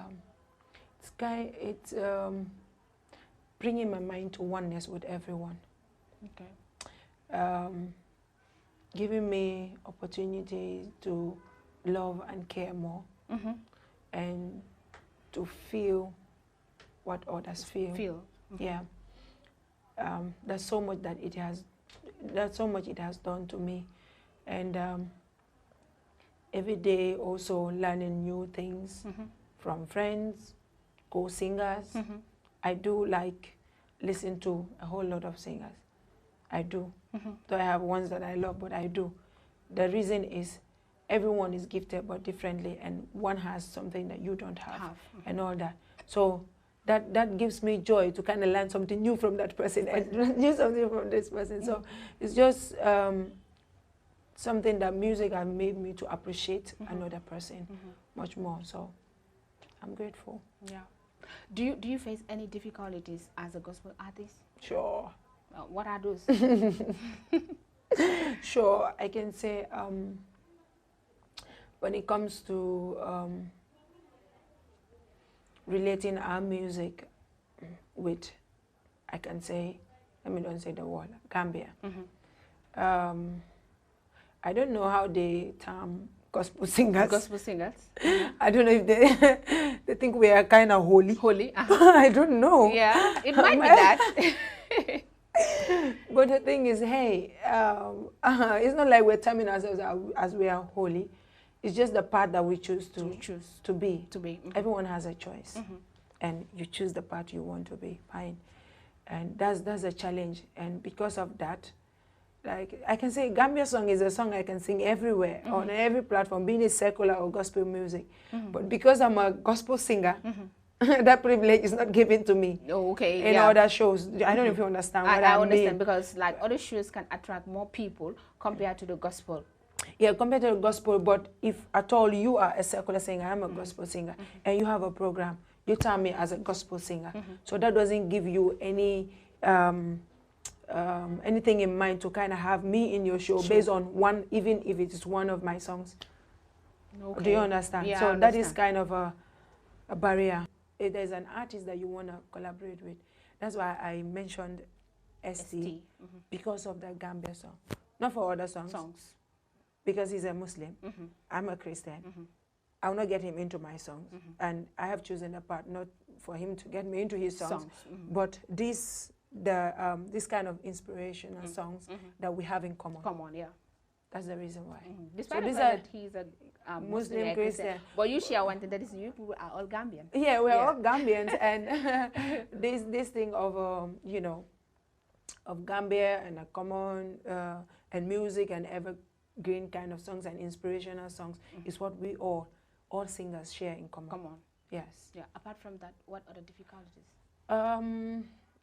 it's bringing my mind to oneness with everyone. Okay. Giving me opportunity to love and care more, and to feel what others feel. Yeah. There's so much that it has. There's so much it has done to me, and every day also learning new things from friends, co-singers. I do like listen to a whole lot of singers. I do. Though I have ones that I love, but I do. The reason is everyone is gifted but differently, and one has something that you don't have. And all that. So that gives me joy to kind of learn something new from that person and learn something from this person. So it's just something that music has made me to appreciate another person much more. So I'm grateful. Yeah. Do you face any difficulties as a gospel artist? Sure. What are those? Sure, I can say when it comes to relating our music with, I can say, let me don't say the word, Gambia. I don't know how they term gospel singers. Gospel singers? I don't know if they think we are kind of holy. Holy? I don't know. Yeah, it might be that. But the thing is, hey, it's not like we're terming ourselves as we are holy. It's just the path that we choose to be. Everyone has a choice, and you choose the path you want to be. Fine, and that's a challenge. And because of that, like I can say, Gambia song is a song I can sing everywhere on every platform, being it secular or gospel music. But because I'm a gospel singer. That privilege is not given to me. Oh, okay. In other shows. I don't know if you understand what I mean. I understand, because like other shows can attract more people compared to the gospel. Yeah, compared to the gospel, but if at all you are a secular singer, I'm a gospel singer, and you have a program, you tell me as a gospel singer. So that doesn't give you any anything in mind to kind of have me in your show based on one, even if it is one of my songs. Okay. Do you understand? Yeah, so that is kind of a barrier. If there's an artist that you want to collaborate with, that's why I mentioned ST. Because of the Gambia song. Not for other songs. Because he's a Muslim. I'm a Christian. I will not get him into my songs. And I have chosen a path not for him to get me into his songs. But this kind of inspirational songs that we have in common. That's the reason why. Despite the fact that he's a Muslim Christian. But you share one thing, that is, you people are all Gambian. Yeah, we're all Gambians, and this thing of of Gambia and a common and music and evergreen kind of songs and inspirational songs is what we all singers share in common. Yes. Yeah. Apart from that, what other difficulties?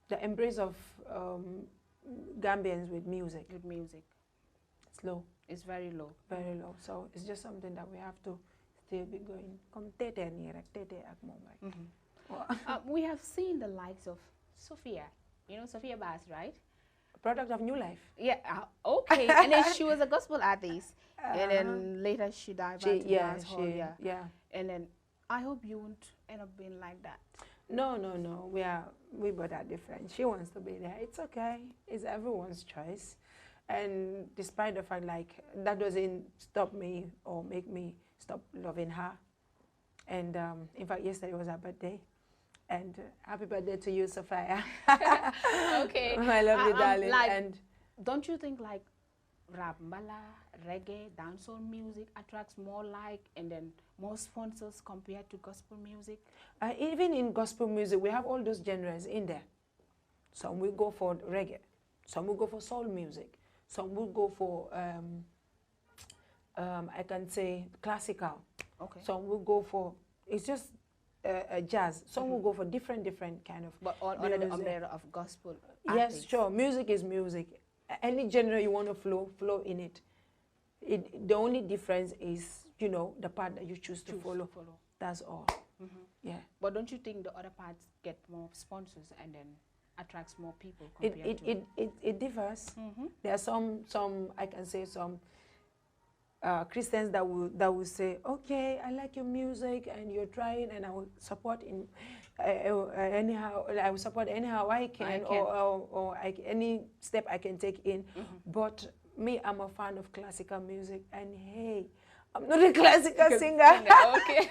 The embrace of Gambians with music. It's low. It's very low. Very low. So it's just something that we have to still be going. We have seen the likes of Sophia. You know Sophia Bass, right? Product of New Life. Yeah. Okay. And then she was a gospel artist, and then later she diverted to dancehall. Yeah. And then I hope you won't end up being like that. No. We both are different. She wants to be there. It's okay. It's everyone's choice. And despite the fact, like, that doesn't stop me or make me stop loving her. And in fact, yesterday was her birthday. And happy birthday to you, Sophia. Okay. I love you, darling. Like, and don't you think, like, rap, mbala, reggae, dancehall music attracts more like and then more sponsors compared to gospel music? Even in gospel music, we have all those genres in there. Some will go for reggae, some will go for soul music, some will go for, I can say, classical. Okay. Some will go for, it's just jazz. Some will go for different kind of. But all under the umbrella of gospel Yes, artists. sure. Music is music. Any genre you want to flow in it. The only difference is, you know, the part that you choose to follow. That's all. Yeah. But don't you think the other parts get more sponsors and then attracts more people compared it differs. There are some I can say some Christians that will say, okay, I like your music and you're trying, and I will support in anyhow. I will support anyhow I can. Or any step I can take in. But me, I'm a fan of classical music, and hey, I'm not a classical singer. Okay.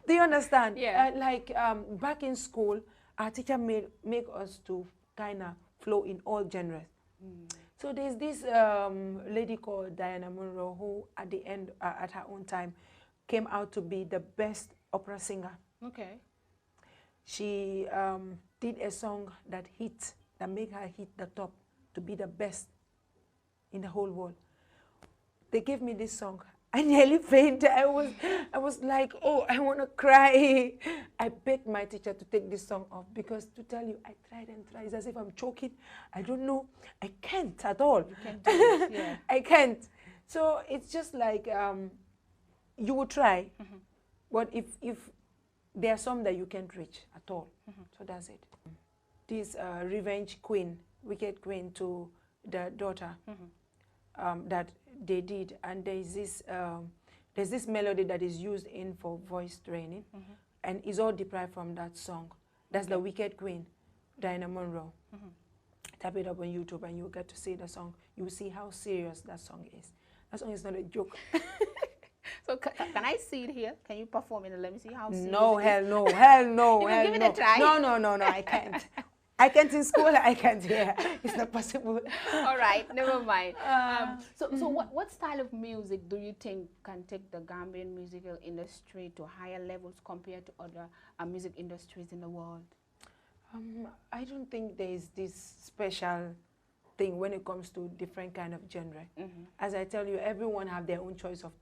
Do you understand? Yeah. Back in school, our teacher make us to kind of flow in all genres. So there's this lady called Diana Monroe who, at the end, at her own time, came out to be the best opera singer. Okay. She did a song that made her hit the top to be the best in the whole world. They gave me this song. I nearly fainted. I was like, oh, I want to cry. I begged my teacher to take this song off, because to tell you, I tried and tried. It's as if I'm choking. I don't know. I can't at all. You can't do it, yeah. I can't. So it's just like you will try, but if there are some that you can't reach at all. So that's it. This revenge queen, wicked queen to the daughter, that they did, and there's this melody that is used in for voice training, and is all derived from that song. That's the Wicked Queen, Diana Monroe. Tap it up on YouTube and you'll get to see the song. You'll see how serious that song is. That song is not a joke. So can I see it here? Can you perform it and let me see how serious No, it hell is? no, hell no, You hell give it no. a try. No, I can't. I can't in school, I can't here. It's not possible. All right, never mind. So what style of music do you think can take the Gambian musical industry to higher levels compared to other music industries in the world? I don't think there is this special thing when it comes to different kind of genre. As I tell you, everyone have their own choice of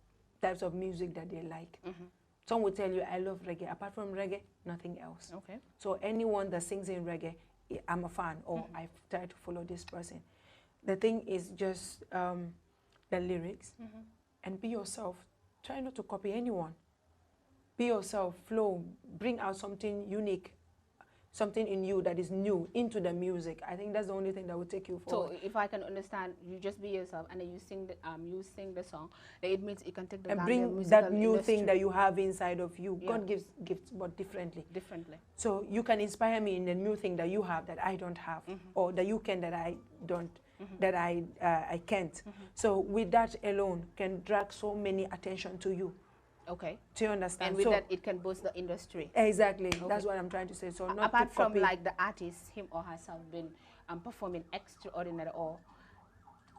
types of music that they like. Some will tell you, I love reggae. Apart from reggae, nothing else. Okay. So anyone that sings in reggae, I'm a fan, or I've tried to follow this person. The thing is just the lyrics, and be yourself. Try not to copy anyone. Be yourself, flow, bring out something unique, something in you that is new into the music. I think that's the only thing that will take you forward. So if I can understand, you just be yourself, and then you sing the song. Then it means it can take the and Gambian bring musical that new industry. thing that you have inside of you. Yeah. God gives gifts, but differently. Differently. So you can inspire me in the new thing that you have that I don't have, or that you can that I don't, that I can't. So with that alone can drag so many attention to you. Okay. Do you understand? And with so that, it can boost the industry. exactly, Okay. that's what I'm trying to say. So not Apart to from copy. like the artist, him or herself, been performing extraordinary or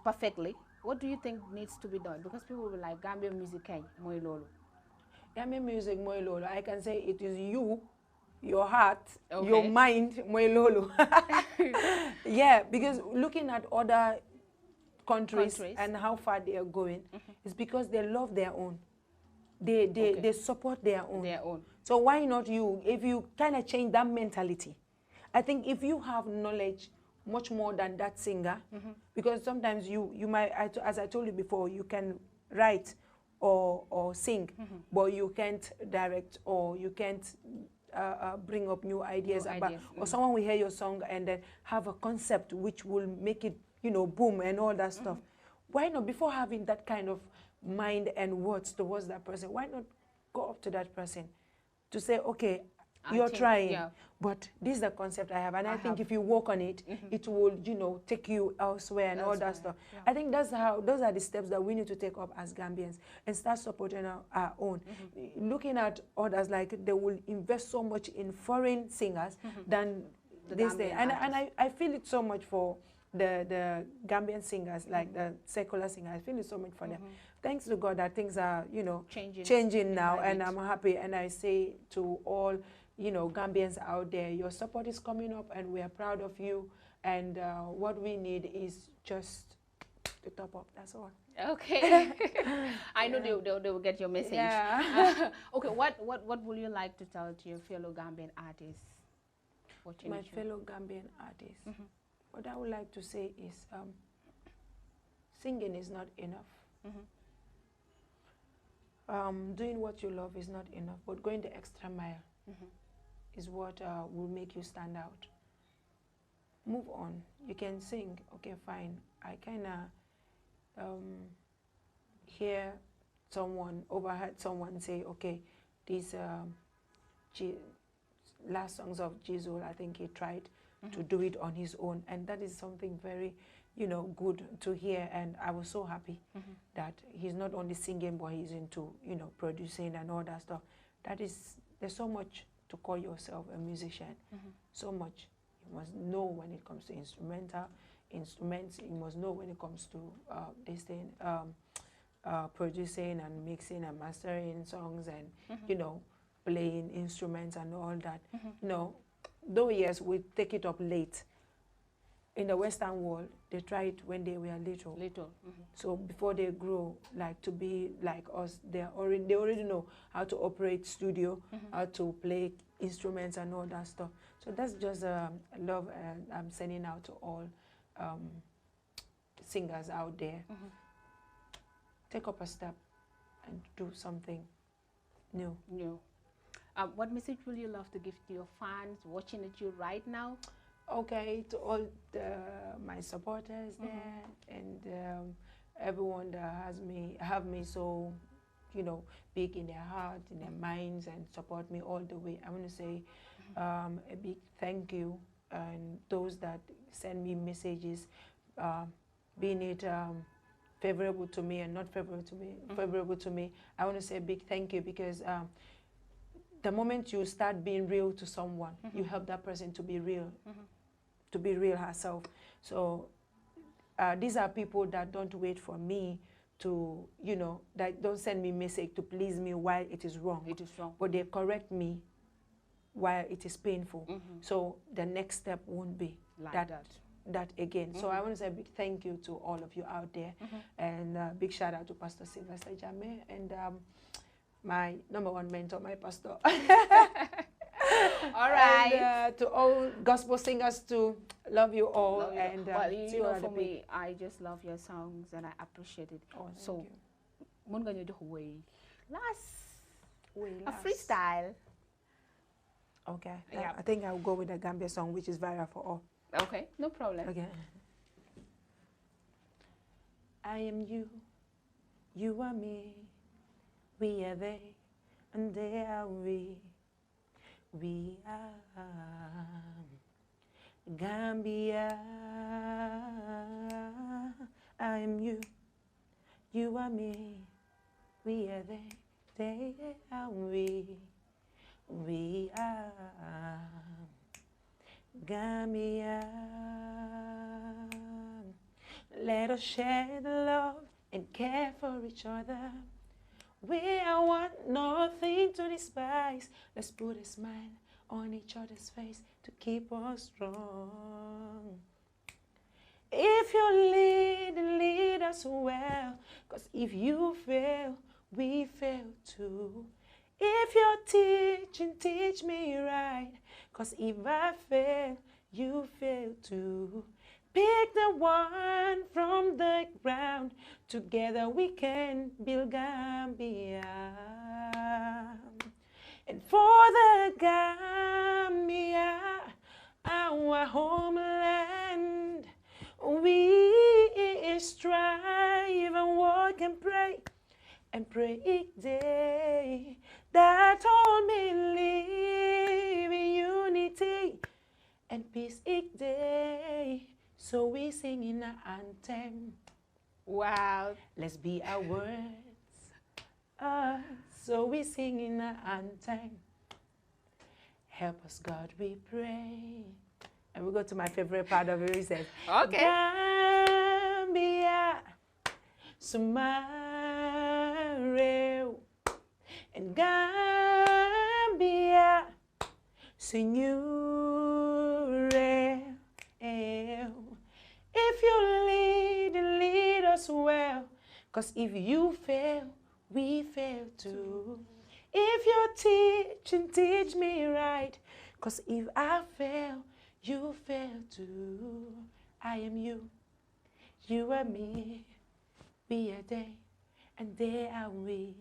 perfectly, what do you think needs to be done? Because people will be like, Gambian music, moi lolo. Gambian music, moi lolo. I can say it is you, your heart, Okay. your mind, moi lolo. Yeah, because looking at other countries and how far they are going, it's because they love their own. They support their own. So why not you? If you kind of change that mentality, I think if you have knowledge much more than that singer, because sometimes you might, as I told you before, you can write or sing, but you can't direct, or you can't bring up new ideas about, or someone will hear your song and then have a concept which will make it, you know, boom and all that stuff. Why not, before having that kind of mind and words towards that person, why not go up to that person to say, okay, you're trying, but this is the concept I have, and I think if you work on it, it will, you know, take you elsewhere and all that stuff. I think those are the steps that we need to take up as Gambians and start supporting our own. Looking at others, like they will invest so much in foreign singers than this thing. And I feel it so much for the Gambian singers, like the secular singers. I feel it's so much for them. Thanks to God that things are, you know, changing now, and I'm happy. And I say to all, you know, Gambians out there, your support is coming up, and we are proud of you. And what we need is just to top up. That's all. Okay. I know they will get your message. Yeah. Okay, what would you like to tell to your fellow Gambian artists? My fellow Gambian artists, what I would like to say is singing is not enough. Doing what you love is not enough, but going the extra mile is what will make you stand out. Move on. You can sing, okay, fine. I kind of overheard someone say, okay, these last songs of Jesus, I think he tried to do it on his own, and that is something very, you know, good to hear. And I was so happy that he's not only singing, but he's into, you know, producing and all that stuff. There's so much to call yourself a musician. So much. You must know when it comes to instruments. You must know when it comes to this thing, producing and mixing and mastering songs, and you know, playing instruments and all that. You know, though yes, we take it up late. In the Western world, they try it when they were little. So before they grow, like to be like us, they already know how to operate studio, how to play instruments and all that stuff. So that's just love I'm sending out to all singers out there. Take up a step and do something new. What message will you love to give to your fans watching at you right now? Okay, to all my supporters there, and everyone that have me so, you know, big in their heart, in their minds, and support me all the way. I want to say a big thank you, and those that send me messages, being it favorable to me and not favorable to me. I want to say a big thank you, because the moment you start being real to someone, you help that person to be real, to be real herself. So these are people that don't wait for me to, you know, that don't send me message to please me while it is wrong. But they correct me while it is painful. So the next step won't be like that again. So I want to say a big thank you to all of you out there, and big shout out to Pastor Sylvester Jame, and my #1 mentor, my pastor. All right. And to all gospel singers, to love you all. Love you. And well, you know, for me, I just love your songs and I appreciate it. Oh, so, mun nga ñu jox way last a last freestyle. Okay. Yeah. I think I'll go with the Gambia song, which is viral for all. Okay, no problem. Okay. I am you, you are me, we are they, and they are we. We are Gambia. I am you, you are me, we are they are we. We are Gambia. Let us share the love and care for each other. We are one, nothing to despise. Let's put a smile on each other's face to keep us strong. If you lead us well, 'cause if you fail, we fail too. If you're teaching, teach me right, 'cause if I fail, you fail too. Pick the one from the ground, together we can build Gambia. And for the Gambia, our homeland, we strive and work and pray each day that all may live in unity and peace each day. So we sing in our anthem. Wow. Let's be our words. So we sing in our anthem. Help us, God, we pray. And we go to my favorite part of it. He says, Okay. Gambia, Sumare, and Gambia, Signore. If you lead us well, 'cause if you fail, we fail too. If you're teaching, teach me right, 'cause if I fail, you fail too. I am you, you are me, we are they, and they are we.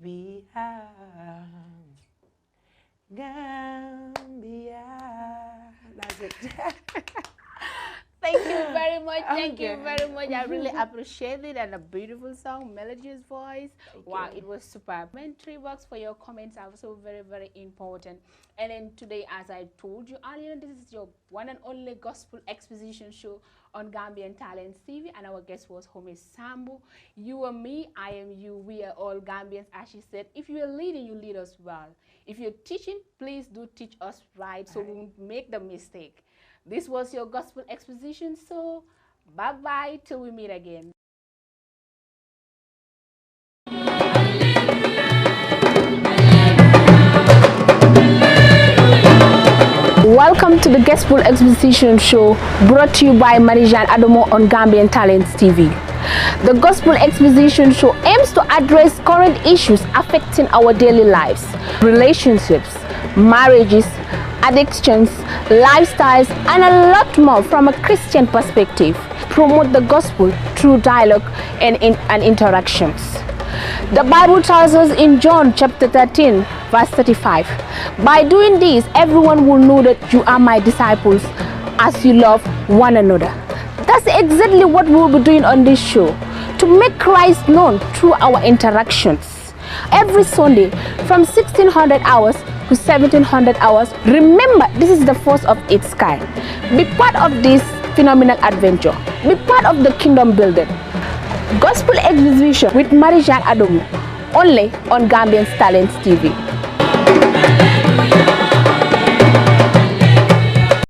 We are Gambia. That's it. Thank you very much. Thank Okay. you very much. I really appreciate it, and a beautiful song, melodious voice. Wow, it was superb. $3 for your comments are also very, very important. And then today, as I told you earlier, this is your one and only gospel exposition show on Gambian Talents TV, and our guest was Humis Sambou. You are me, I am you, we are all Gambians, as she said. If you are leading, you lead us well. If you're teaching, please do teach us right, so we won't make the mistake. This was your gospel exposition, so bye-bye till we meet again. Welcome to the Gospel Exposition Show, brought to you by Marijan Adomo on Gambian Talents TV. The Gospel Exposition Show aims to address current issues affecting our daily lives, relationships, marriages, addictions, lifestyles, and a lot more from a Christian perspective. Promote the gospel through dialogue and interactions. The Bible tells us in John chapter 13, verse 35, by doing this, everyone will know that you are my disciples as you love one another. That's exactly what we'll be doing on this show, to make Christ known through our interactions. Every Sunday from 1600 hours to 1700 hours. Remember, this is the first of its kind. Be part of this phenomenal adventure. Be part of the kingdom building. Gospel Exposition with Marijan Adomo, only on Gambian Talents TV.